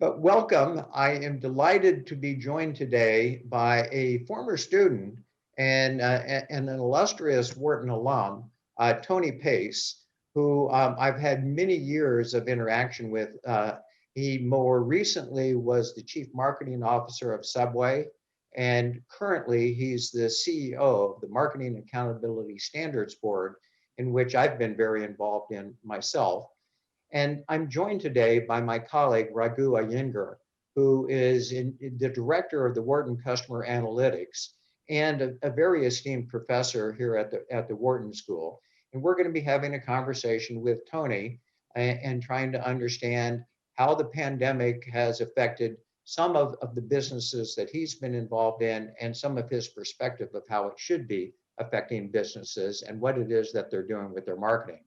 But welcome. I am delighted to be joined today by a former student and an illustrious Wharton alum, Tony Pace, who I've had many years of interaction with. He more recently was the Chief Marketing Officer of Subway, and currently he's the CEO of the Marketing Accountability Standards Board, in which I've been very involved in myself. And I'm joined today by my colleague, Raghu Iyengar, who is the director of the Wharton Customer Analytics and a very esteemed professor here at the Wharton School. And we're going to be having a conversation with Tony and trying to understand how the pandemic has affected some of the businesses that he's been involved in and some of his perspective of how it should be affecting businesses and what it is that they're doing with their marketing.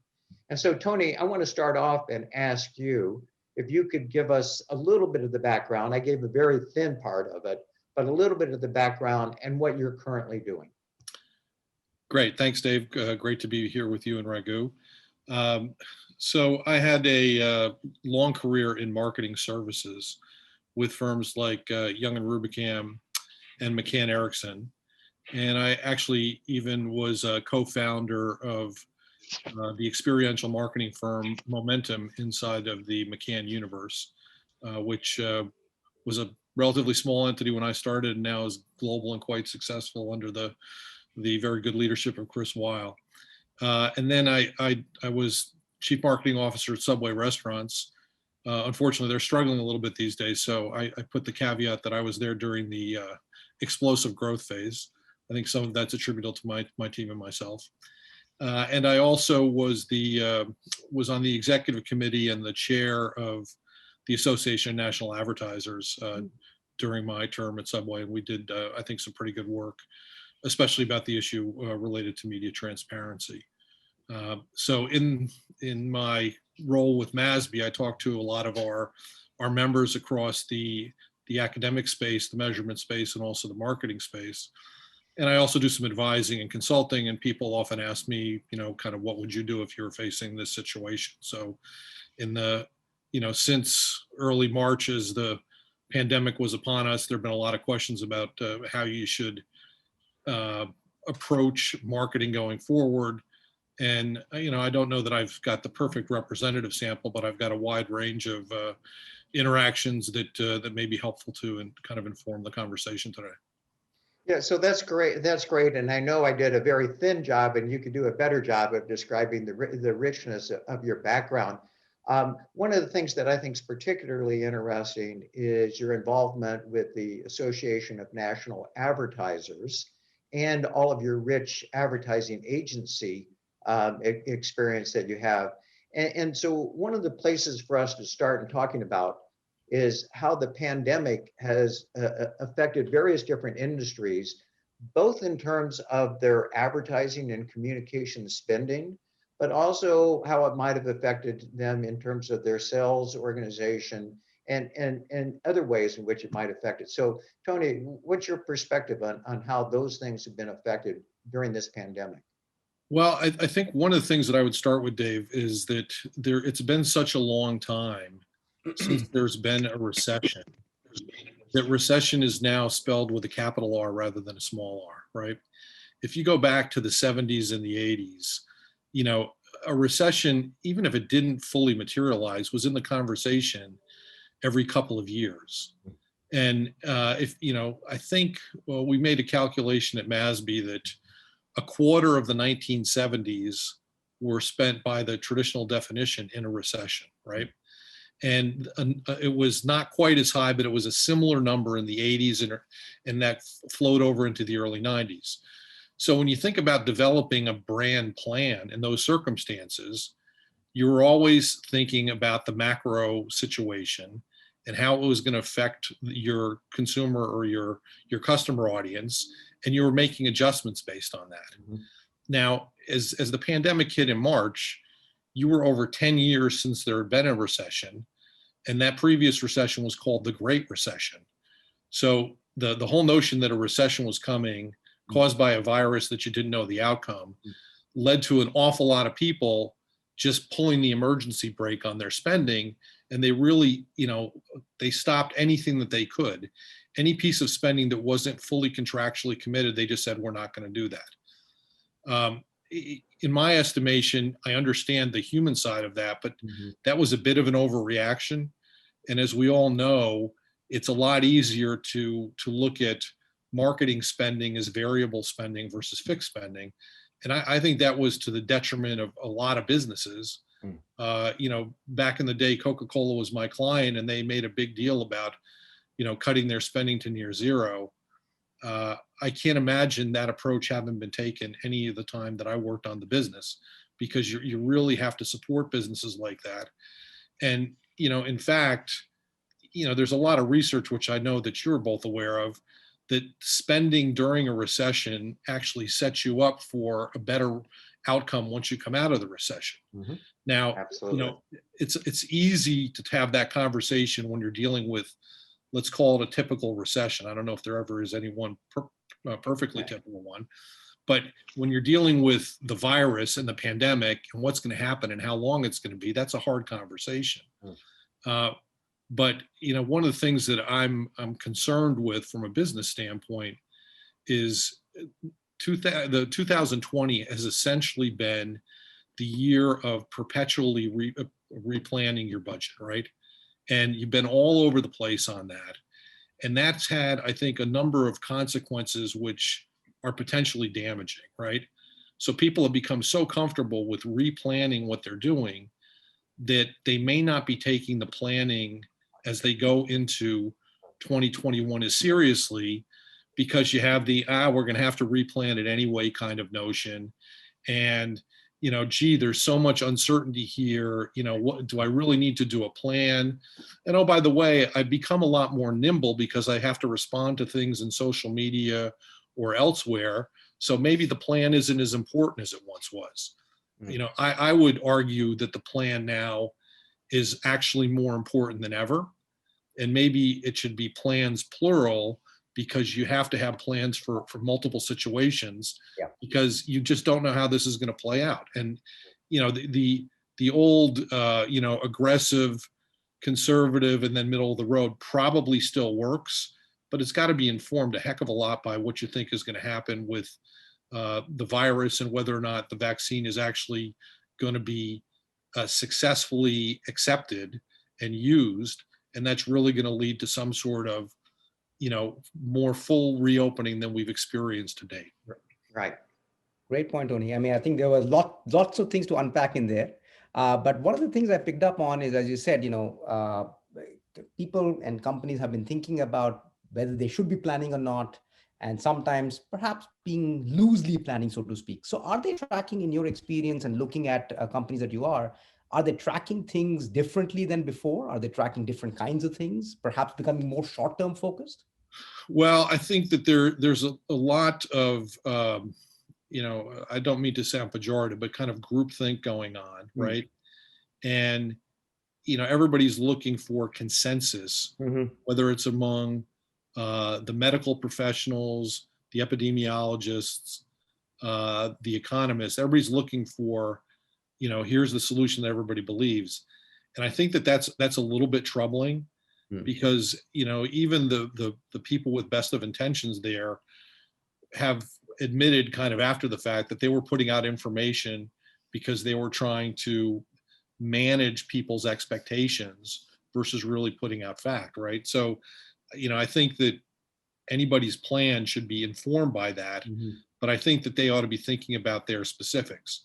And so, Tony, I want to start off and ask you if you could give us a little bit of the background. I gave a very thin part of it, but a little bit of the background and what you're currently doing. Great. Thanks, Dave. Great to be here with you and Raghu. So I had a long career in marketing services with firms like Young and Rubicam and McCann Erickson. And I actually even was a co-founder of the experiential marketing firm Momentum inside of the McCann universe, which was a relatively small entity when I started and now is global and quite successful under the very good leadership of Chris Weil. And then I was Chief Marketing Officer at Subway Restaurants. Unfortunately, they're struggling a little bit these days, so I put the caveat that I was there during the explosive growth phase. I think some of that's attributable to my team and myself. And I also was on the executive committee and the chair of the Association of National Advertisers during my term at Subway. And we did, I think, some pretty good work, especially about the issue related to media transparency. So in my role with MASB, I talked to a lot of our members across the academic space, the measurement space, and also the marketing space. And I also do some advising and consulting, and people often ask me, kind of what would you do if you were facing this situation? So since early March, as the pandemic was upon us, there have been a lot of questions about how you should approach marketing going forward. And, I don't know that I've got the perfect representative sample, but I've got a wide range of interactions that may be helpful to and kind of inform the conversation today. Yeah, so that's great. That's great. And I know I did a very thin job, and you could do a better job of describing the richness of your background. One of the things that I think is particularly interesting is your involvement with the Association of National Advertisers and all of your rich advertising agency experience that you have. And so one of the places for us to start in talking about is how the pandemic has affected various different industries, both in terms of their advertising and communication spending, but also how it might have affected them in terms of their sales organization and other ways in which it might affect it. So, Tony, what's your perspective on how those things have been affected during this pandemic? Well, I think one of the things that I would start with, Dave, is that it's been such a long time since there's been a recession, that recession is now spelled with a capital R rather than a small r, right? If you go back to the 70s and the 80s, a recession, even if it didn't fully materialize, was in the conversation every couple of years. And I think we made a calculation at MASB that a quarter of the 1970s were spent by the traditional definition in a recession, right? And it was not quite as high, but it was a similar number in the 80s, and that flowed over into the early 90s. So when you think about developing a brand plan in those circumstances, you were always thinking about the macro situation and how it was going to affect your consumer or your customer audience, and you were making adjustments based on that. Mm-hmm. Now, as the pandemic hit in March, you were over 10 years since there had been a recession, and that previous recession was called the Great Recession. So the whole notion that a recession was coming, caused by a virus that you didn't know the outcome, led to an awful lot of people just pulling the emergency brake on their spending. And they really, they stopped anything that they could. Any piece of spending that wasn't fully contractually committed, they just said, we're not going to do that. In my estimation, I understand the human side of that, but that was a bit of an overreaction. And as we all know, it's a lot easier to look at marketing spending as variable spending versus fixed spending. And I think that was to the detriment of a lot of businesses. Back in the day, Coca-Cola was my client, and they made a big deal about, cutting their spending to near zero. I can't imagine that approach having been taken any of the time that I worked on the business, because you really have to support businesses like that. And, in fact, there's a lot of research, which I know that you're both aware of, that spending during a recession actually sets you up for a better outcome once you come out of the recession. Now, Absolutely. It's easy to have that conversation when you're dealing with, let's call it a typical recession. I don't know if there ever is any one perfectly typical one, but when you're dealing with the virus and the pandemic and what's going to happen and how long it's going to be, that's a hard conversation. But one of the things that I'm concerned with from a business standpoint is the 2020 has essentially been the year of perpetually replanning your budget, right? And you've been all over the place on that. And that's had, I think, a number of consequences which are potentially damaging, right? So people have become so comfortable with replanning what they're doing that they may not be taking the planning as they go into 2021 as seriously, because you have the, we're going to have to replan it anyway kind of notion. And, gee, there's so much uncertainty here. What do I really need to do a plan? And oh, by the way, I've become a lot more nimble because I have to respond to things in social media or elsewhere. So maybe the plan isn't as important as it once was. I would argue that the plan now is actually more important than ever. And maybe it should be plans plural, because you have to have plans for multiple situations, because you just don't know how this is going to play out. And, the old, aggressive, conservative, and then middle of the road probably still works, but it's got to be informed a heck of a lot by what you think is going to happen with the virus and whether or not the vaccine is actually going to be successfully accepted and used. And that's really going to lead to some sort of, more full reopening than we've experienced to date. Right. Great point, Tony. I mean, I think there was lots of things to unpack in there. But one of the things I picked up on is, as you said, people and companies have been thinking about whether they should be planning or not, and sometimes perhaps being loosely planning, so to speak. So are they tracking, in your experience and looking at companies that you are they tracking things differently than before? Are they tracking different kinds of things, perhaps becoming more short-term focused? Well, I think that there's a lot of, I don't mean to sound pejorative, but kind of groupthink going on, right? And, everybody's looking for consensus, whether it's among the medical professionals, the epidemiologists, the economists. Everybody's looking for, here's the solution that everybody believes. And I think that that's a little bit troubling, because, even the people with best of intentions there have admitted kind of after the fact that they were putting out information because they were trying to manage people's expectations versus really putting out fact, right? So, I think that anybody's plan should be informed by that, but I think that they ought to be thinking about their specifics.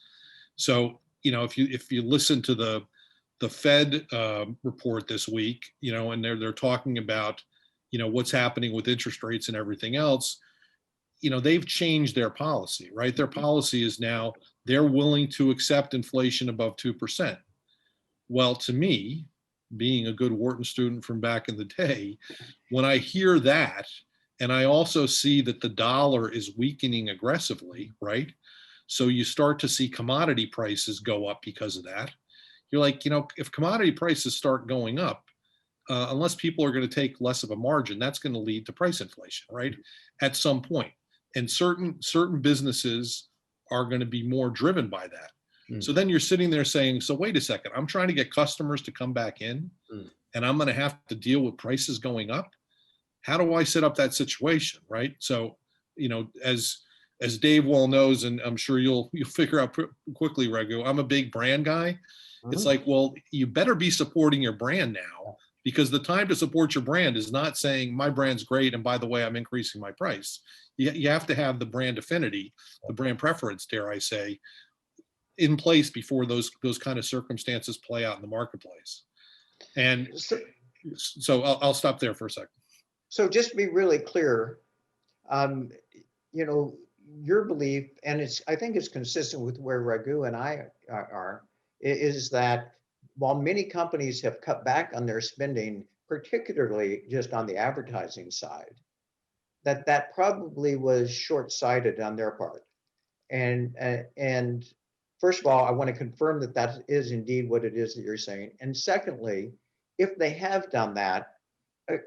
So, if you listen to the Fed report this week, and they're talking about, what's happening with interest rates and everything else, they've changed their policy, right? Their policy is now they're willing to accept inflation above 2%. Well, to me, being a good Wharton student from back in the day, when I hear that, and I also see that the dollar is weakening aggressively, right? So you start to see commodity prices go up because of that. You're like, if commodity prices start going up, unless people are going to take less of a margin, that's going to lead to price inflation, right? At some point. And certain businesses are going to be more driven by that. So then you're sitting there saying, so wait a second, I'm trying to get customers to come back in and I'm going to have to deal with prices going up. How do I set up that situation, right? So, as Dave well knows, and I'm sure you'll figure out quickly, Raghu, I'm a big brand guy. It's like, well, you better be supporting your brand now, because the time to support your brand is not saying my brand's great and by the way, I'm increasing my price. You have to have the brand affinity, the brand preference, dare I say, in place before those kind of circumstances play out in the marketplace. And so I'll stop there for a second. So just to be really clear, your belief, and I think it's consistent with where Raghu and I are, is that while many companies have cut back on their spending, particularly just on the advertising side, that probably was short-sighted on their part. And first of all, I want to confirm that is indeed what it is that you're saying. And secondly, if they have done that,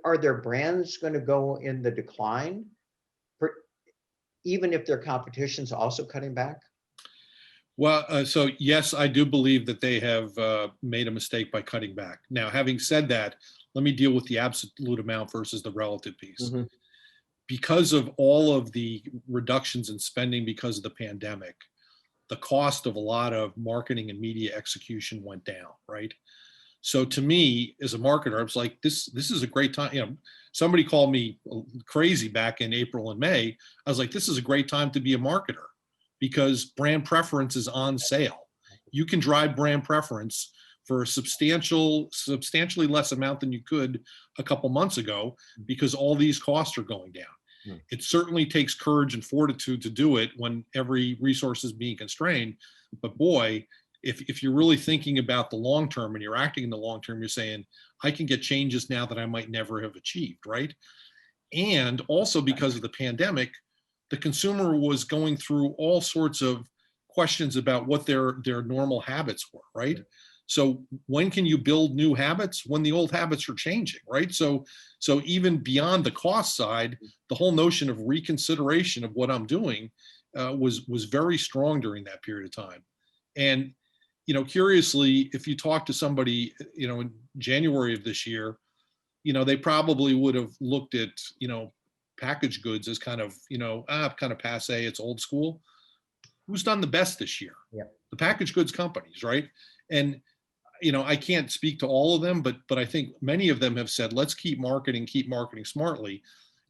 are their brands going to go in the decline, even if their competition's also cutting back? Well, so yes, I do believe that they have made a mistake by cutting back. Now, having said that, let me deal with the absolute amount versus the relative piece. Because of all of the reductions in spending because of the pandemic, the cost of a lot of marketing and media execution went down, right? So to me, as a marketer, I was like, this is a great time. Somebody called me crazy back in April and May. I was like, this is a great time to be a marketer because brand preference is on sale. You can drive brand preference for a substantially less amount than you could a couple months ago because all these costs are going down. It certainly takes courage and fortitude to do it when every resource is being constrained. But boy, if you're really thinking about the long term and you're acting in the long term, you're saying, I can get changes now that I might never have achieved, right? And also because of the pandemic, the consumer was going through all sorts of questions about what their normal habits were, right? So when can you build new habits? When the old habits are changing, right? So even beyond the cost side, the whole notion of reconsideration of what I'm doing was very strong during that period of time. And curiously, if you talk to somebody, in January of this year, they probably would have looked at, packaged goods as kind of, kind of passe, it's old school. Who's done the best this year? Yeah. The packaged goods companies, right? And, I can't speak to all of them, but I think many of them have said, let's keep marketing smartly.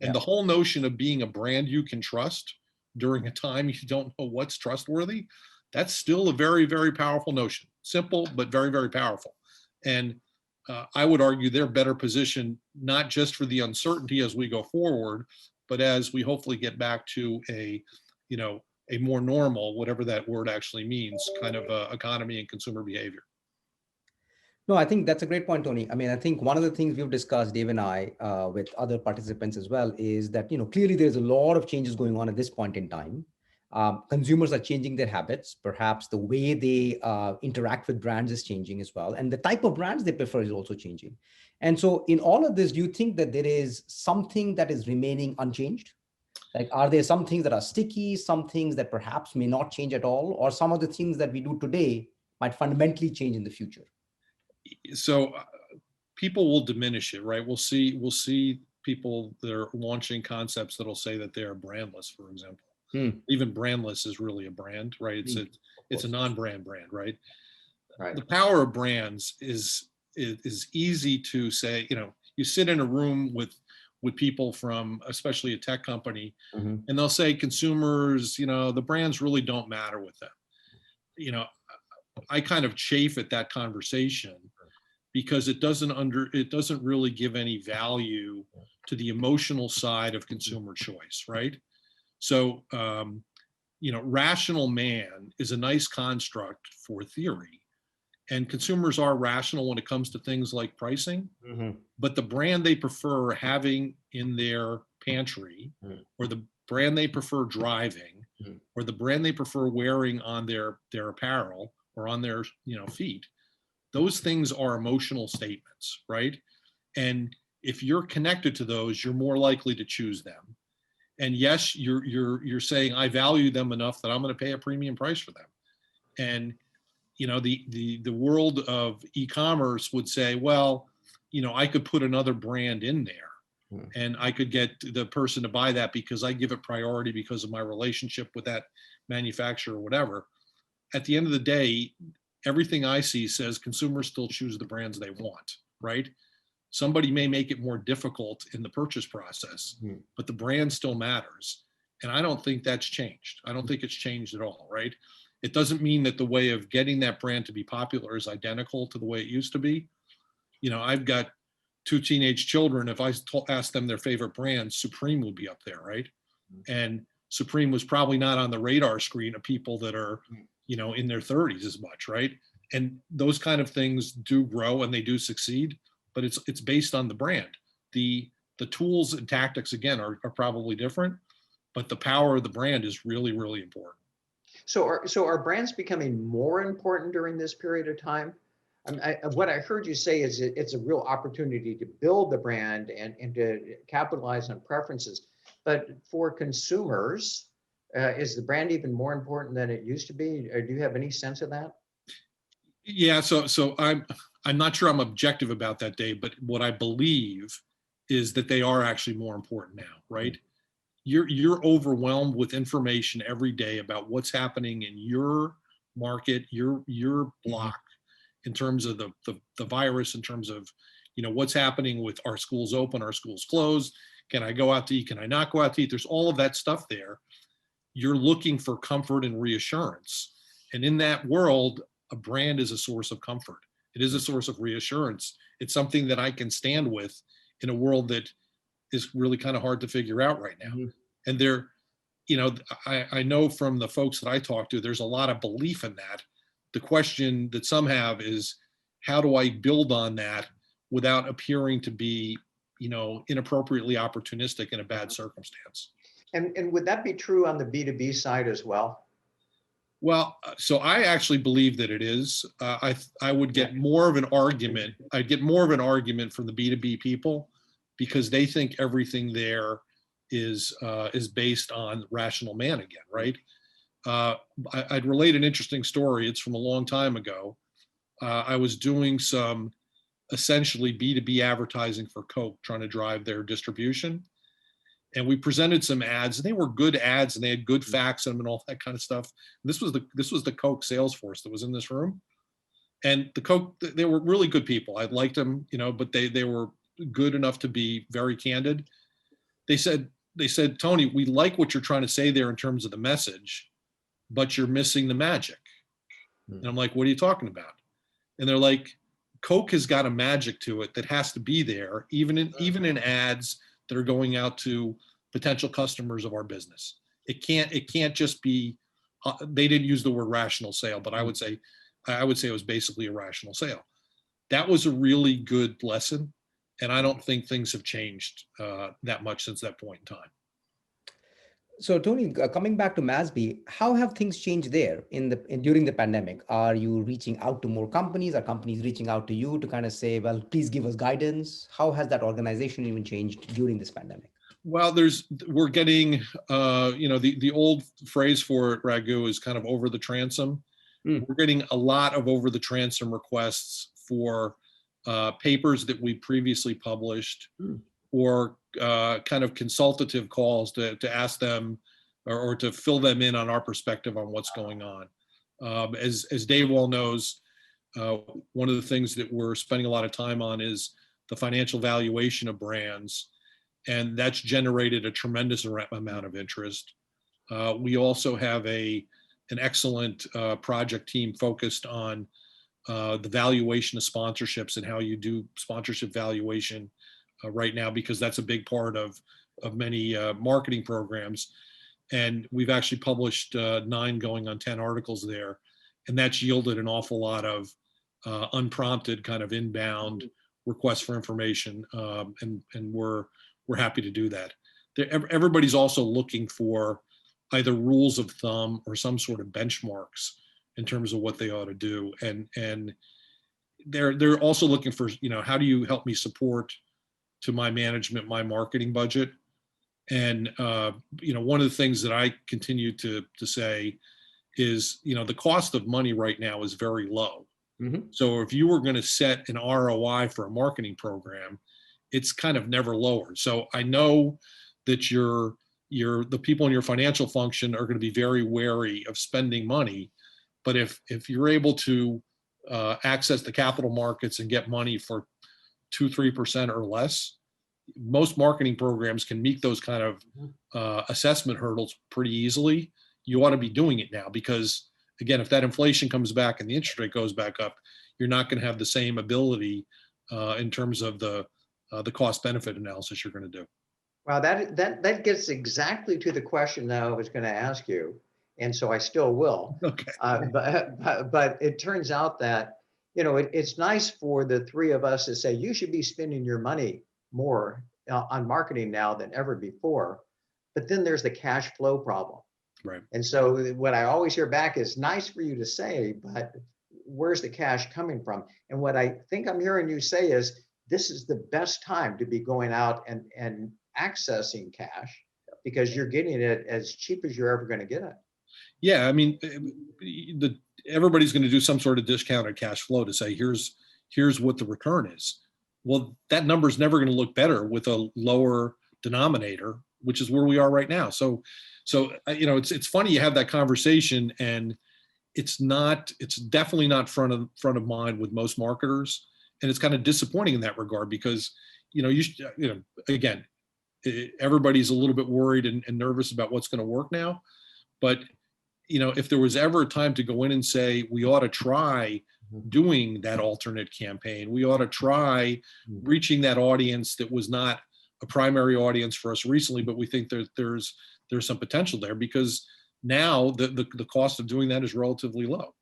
And the whole notion of being a brand you can trust during a time you don't know what's trustworthy, that's still a very, very powerful notion. Simple, but very, very powerful. And I would argue they're better positioned, not just for the uncertainty as we go forward, but as we hopefully get back to a more normal, whatever that word actually means, kind of economy and consumer behavior. No, I think that's a great point, Tony. I mean, I think one of the things we've discussed, Dave and I, with other participants as well, is that, clearly there's a lot of changes going on at this point in time. Consumers are changing their habits. Perhaps the way they interact with brands is changing as well. And the type of brands they prefer is also changing. And so in all of this, do you think that there is something that is remaining unchanged? Like, are there some things that are sticky, some things that perhaps may not change at all, or some of the things that we do today might fundamentally change in the future? So people will diminish it, right? We'll see people that are launching concepts that'll say that they are brandless, for example. Even brandless is really a brand, right? It's a non-brand brand, right? Right. The power of brands is easy to say. You sit in a room with people from, especially a tech company, and they'll say consumers, the brands really don't matter with them. I kind of chafe at that conversation because it doesn't really give any value to the emotional side of consumer choice, right? So, rational man is a nice construct for theory, and consumers are rational when it comes to things like pricing, but the brand they prefer having in their pantry, or the brand they prefer driving, or the brand they prefer wearing on their apparel or on their feet, those things are emotional statements, right? And if you're connected to those, you're more likely to choose them. And yes, you're saying I value them enough that I'm going to pay a premium price for them. And the world of e-commerce would say, well, I could put another brand in there and I could get the person to buy that because I give it priority because of my relationship with that manufacturer or whatever. At the end of the day, everything I see says consumers still choose the brands they want, right? Somebody may make it more difficult in the purchase process, but the brand still matters. And I don't think that's changed. I don't think it's changed at all, right? It doesn't mean that the way of getting that brand to be popular is identical to the way it used to be. I've got 2 teenage children. If I asked them their favorite brand, Supreme would be up there, right? And Supreme was probably not on the radar screen of people that are, in their 30s as much, right? And those kind of things do grow and they do succeed, but it's based on the brand. The tools and tactics, again, are probably different, but the power of the brand is really, really important. So are brands becoming more important during this period of time? What I heard you say is it's a real opportunity to build the brand and to capitalize on preferences. But for consumers, is the brand even more important than it used to be? Or do you have any sense of that? Yeah, so I'm not sure I'm objective about that, Dave, but what I believe is that they are actually more important now, right? You're overwhelmed with information every day about what's happening in your market, your block, in terms of the virus, in terms of what's happening with our schools open, our schools closed. Can I go out to eat? Can I not go out to eat? There's all of that stuff there. You're looking for comfort and reassurance, and in that world, a brand is a source of comfort. It is a source of reassurance. It's something that I can stand with in a world that is really kind of hard to figure out right now. And there, I know from the folks that I talk to, there's a lot of belief in that. The question that some have is, how do I build on that without appearing to be, inappropriately opportunistic in a bad circumstance? And would that be true on the B2B side as well? Well, so I actually believe that it is. I would get more of an argument. I'd get more of an argument from the B2B people because they think everything there is based on rational man again, right? I'd relate an interesting story. It's from a long time ago. I was doing some essentially B2B advertising for Coke, trying to drive their distribution. And we presented some ads, and they were good ads, and they had good facts in them and all that kind of stuff. And this was the Coke sales force that was in this room, and the Coke, they were really good people. I liked them, but they were good enough to be very candid. They said, Tony, we like what you're trying to say there in terms of the message, but you're missing the magic. And I'm like, what are you talking about? And they're like, Coke has got a magic to it that has to be there, even in ads that are going out to potential customers of our business. It can't just be, they didn't use the word rational sale, but I would say it was basically a rational sale. That was a really good lesson. And I don't think things have changed that much since that point in time. So Tony, coming back to MASB, how have things changed there during the pandemic? Are you reaching out to more companies? Are companies reaching out to you to kind of say, well, please give us guidance? How has that organization even changed during this pandemic? Well, we're getting, the old phrase for it, Raghu, is kind of over the transom. We're getting a lot of over the transom requests for papers that we previously published, or kind of consultative calls to ask them or to fill them in on our perspective on what's going on. As Dave well knows, one of the things that we're spending a lot of time on is the financial valuation of brands, and that's generated a tremendous amount of interest. We also have an excellent project team focused on the valuation of sponsorships and how you do sponsorship valuation right now, because that's a big part of many marketing programs. And we've actually published 9 going on 10 articles there. And that's yielded an awful lot of unprompted kind of inbound requests for information. And we're happy to do that. Everybody's also looking for either rules of thumb or some sort of benchmarks in terms of what they ought to do. And they're also looking for, how do you help me support to my management, my marketing budget? And, one of the things that I continue to say is, the cost of money right now is very low. Mhm. So if you were going to set an ROI for a marketing program, it's kind of never lowered. So I know that the people in your financial function are going to be very wary of spending money, but if you're able to access the capital markets and get money for 2-3% or less, most marketing programs can meet those kind of assessment hurdles pretty easily. You ought to be doing it now, because again, if that inflation comes back and the interest rate goes back up, you're not going to have the same ability in terms of the cost benefit analysis you're going to do. Well, that gets exactly to the question that I was going to ask you, and so I still will. Okay. But it turns out that it's nice for the three of us to say you should be spending your money more on marketing now than ever before. But then there's the cash flow problem. Right. And so what I always hear back is nice for you to say, but where's the cash coming from? And what I think I'm hearing you say is this is the best time to be going out and accessing cash, because you're getting it as cheap as you're ever going to get it. Yeah, I mean, everybody's going to do some sort of discounted cash flow to say here's what the return is. Well, that number is never going to look better with a lower denominator, which is where we are right now. So it's funny you have that conversation, and it's definitely not front of mind with most marketers, and it's kind of disappointing in that regard, because again, everybody's a little bit worried and nervous about what's going to work now. But if there was ever a time to go in and say we ought to try doing that alternate campaign, we ought to try reaching that audience that was not a primary audience for us recently, but we think there's some potential there, because now the cost of doing that is relatively low.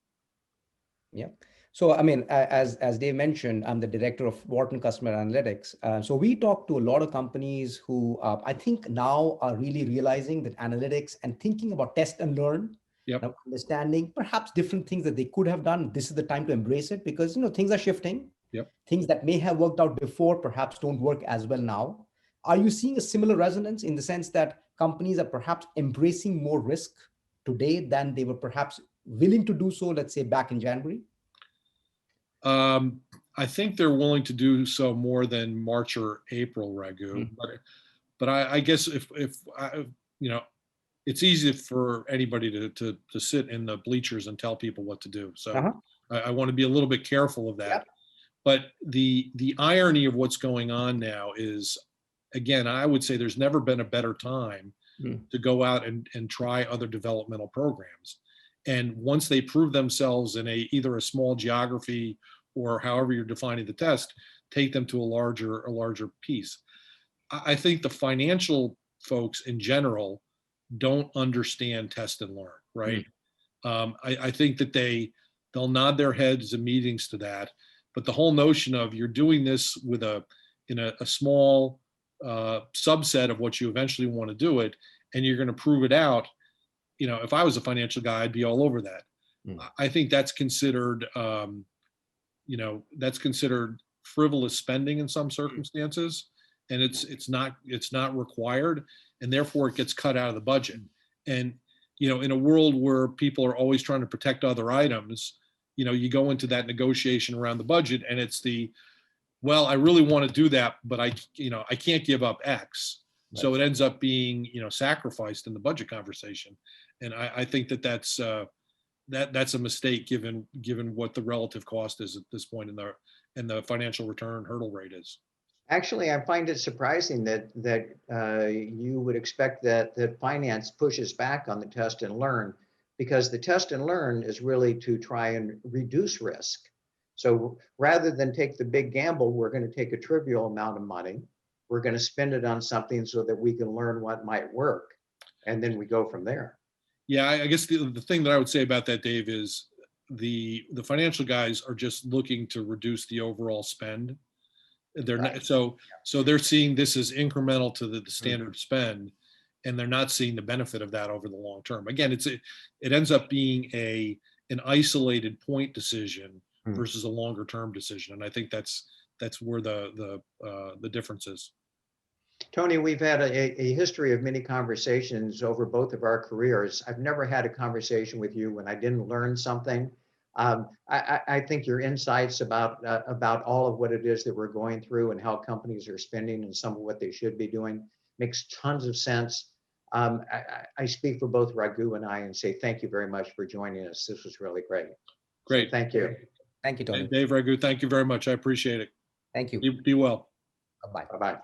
Yeah. So, I mean, as Dave mentioned, I'm the director of Wharton Customer Analytics. So we talk to a lot of companies who I think now are really realizing that analytics and thinking about test and learn, Yep. now understanding perhaps different things that they could have done. This is the time to embrace it, because things are shifting. Yep. Things that may have worked out before perhaps don't work as well now. Are you seeing a similar resonance in the sense that companies are perhaps embracing more risk today than they were perhaps willing to do so, let's say back in January? I think they're willing to do so more than March or April, Raghu. But I guess if it's easy for anybody to sit in the bleachers and tell people what to do. So I want to be a little bit careful of that. Yep. But the irony of what's going on now is, again, I would say there's never been a better time to go out and try other developmental programs. And once they prove themselves in either a small geography or however you're defining the test, take them to a larger piece. I think the financial folks in general don't understand test and learn, right? I think that they'll nod their heads in meetings to that, but the whole notion of you're doing this in a small subset of what you eventually want to do it, and you're going to prove it out. If I was a financial guy, I'd be all over that. I think that's considered, frivolous spending in some circumstances, and it's not required, and therefore it gets cut out of the budget. And in a world where people are always trying to protect other items, you go into that negotiation around the budget, and it's well, I really want to do that, but I can't give up X. Right. So it ends up being, sacrificed in the budget conversation. And I think that's a mistake given what the relative cost is at this point and the financial return hurdle rate is. Actually, I find it surprising that you would expect that finance pushes back on the test and learn, because the test and learn is really to try and reduce risk. So rather than take the big gamble, we're going to take a trivial amount of money. We're going to spend it on something so that we can learn what might work. And then we go from there. Yeah, I guess the thing that I would say about that, Dave, is the financial guys are just looking to reduce the overall spend. They're not, so they're seeing this as incremental to the standard spend, and they're not seeing the benefit of that over the long term. Again, it ends up being an isolated point decision versus a longer term decision, and I think that's where the difference is. Tony, we've had a history of many conversations over both of our careers. I've never had a conversation with you when I didn't learn something. I think your insights about all of what it is that we're going through and how companies are spending and some of what they should be doing makes tons of sense. I speak for both Raghu and I and say thank you very much for joining us. This was really great. Great. So thank you. Thank you, Tony. Dave, Raghu, thank you very much. I appreciate it. Thank you. Be well. Bye-bye. Bye-bye.